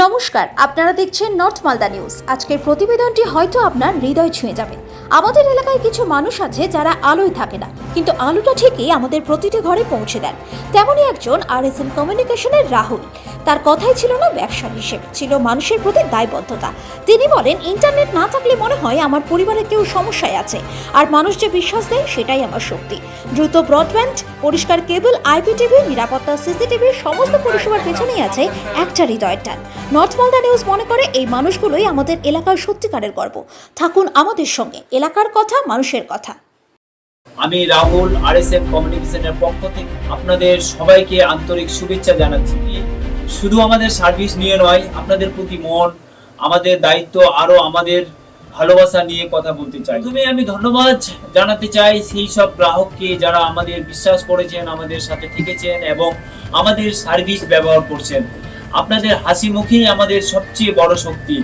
নমস্কার, আপনারা দেখছেন নর্থ মালদা নিউজ। আজকের প্রতিবেদনটি হয়তো আপনার হৃদয় ছুঁয়ে যাবে। আমাদের এলাকায় কিছু মানুষ আছে যারা আলোয় থাকে না, কিন্তু আলোটা ঠিকই আমাদের প্রতিটি ঘরে পৌঁছে দেন। তেমনই একজন RSM কমিউনিকেশনের রাহুল। তার কথাই ছিল না ব্যবসার হিসেব, ছিল মানুষের প্রতি দায়বদ্ধতা। তিনি বলেন, ইন্টারনেট না থাকলে মনে হয় আমার পরিবারের কেউ সমস্যায় আছে, আর মানুষ যে বিশ্বাস দেয় সেটাই আমার শক্তি। দ্রুত ব্রডব্যান্ড, পরিষ্কার কেবল, IPTV, নিরাপত্তা, CCTV সমস্ত পরিষেবার পেছনেই আছে একটা হৃদয়ের টান। নর্থ মালদা নিউজ মনে করে এই মানুষগুলোই আমাদের এলাকার সত্যিকারের গর্ব। থাকুন আমাদের সঙ্গে, এলাকার কথা, মানুষের কথা। আমি রাহুল, RSM কমিউনিকেশনের পক্ষ থেকে আপনাদের সবাইকে আন্তরিক শুভেচ্ছা জানাচ্ছি। শুধু আমাদের সার্ভিস নিয়ে নয়, আপনাদের প্রতি মন, আমাদের দায়িত্ব, আরো আমাদের ভালোবাসা নিয়ে কথা বলতে চাই। প্রথমে আমি ধন্যবাদ জানাতে চাই সেই সব গ্রাহককে যারা আমাদের বিশ্বাস করেছেন, আমাদের সাথে থেকেছেন এবং আমাদের সার্ভিস ব্যবহার করছেন। আপনাদের হাসি মুখেই আমাদের সবচেয়ে বড় শক্তি।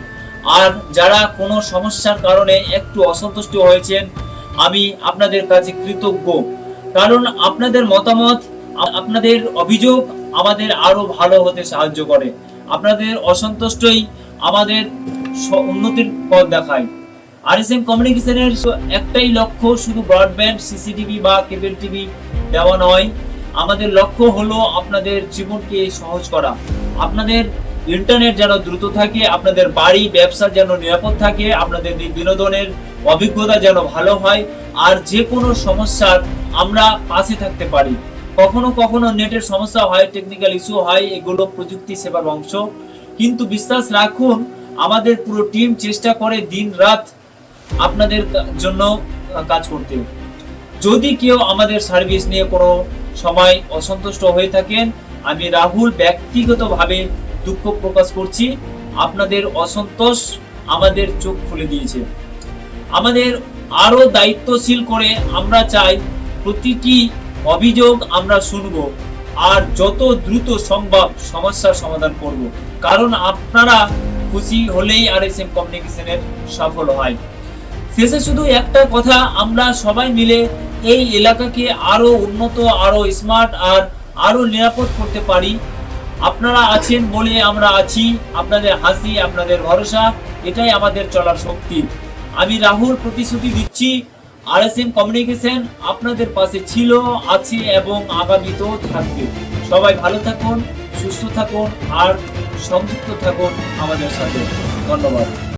আর যারা কোনো সমস্যার কারণে একটু অসন্তুষ্ট হয়েছেন, আমি আপনাদের কাছে কৃতজ্ঞ, কারণ আপনাদের মতামত, আপনাদের অভিযোগ আমাদের আরো ভালো হতে সাহায্য করে। আপনাদের অসন্তুষ্টই আমাদের উন্নতির পথ দেখায়। RSM কমিউনিকেশনের একটাই লক্ষ্য, শুধু ব্রডব্যান্ড, CCTV বা কেবল টিভি দেওয়া নয়। আমাদের লক্ষ্য হলো আপনাদের জীবনকে সহজ করা, আপনাদের ইন্টারনেট যেন দ্রুত থাকে, আপনাদের বাড়ি ব্যবসা যেন নিরাপদ থাকে, আপনাদের বিনোদনের অভিজ্ঞতা যেন ভালো হয়, আর যে কোনো সমস্যার আমরা পাশে থাকতে পারি। কখনো কখনো নেটের সমস্যা হয়, টেকনিক্যাল ইস্যু হয়, এগুলো প্রযুক্তি সেবার অংশ। কিন্তু বিশ্বাস রাখুন, আমাদের পুরো টিম চেষ্টা করে দিন রাত আপনাদের জন্য কাজ করতে। যদি কেউ আমাদের সার্ভিস নিয়ে কোনো সময় অসন্তুষ্ট হয়ে থাকেন, আমি রাহুল ব্যক্তিগতভাবে দুঃখ প্রকাশ করছি। আপনাদের অসন্তোষ আমাদের চোখ খুলে দিয়েছে। আমাদের আরো দায়িত্বশীল করে আমরা চাই প্রতিটি অভিযোগ আমরা শুনব আর যত দ্রুত সম্ভব সমস্যার সমাধান করব, কারণ আপনারা খুশি হলেই RSM কমিউনিকেশনের সফল হয়। শেষে শুধু একটা কথা, আমরা সবাই মিলে এই এলাকাকে আরো উন্নত, আরো স্মার্ট আর আরো নিরাপদ করতে পারি। আপনারা আছেন বলে আমরা আছি। আপনাদের হাসি, আপনাদের ভরসা, এটাই আমাদের চলার শক্তি। আমি রাহুল প্রতিশ্রুতি দিচ্ছি, RSM কমিউনিকেশন আপনাদের পাশে ছিল, আছে এবং আগামীতেও থাকবে। সবাই ভালো থাকুন, সুস্থ থাকুন আর সংযুক্ত থাকুন আমাদের সাথে। ধন্যবাদ।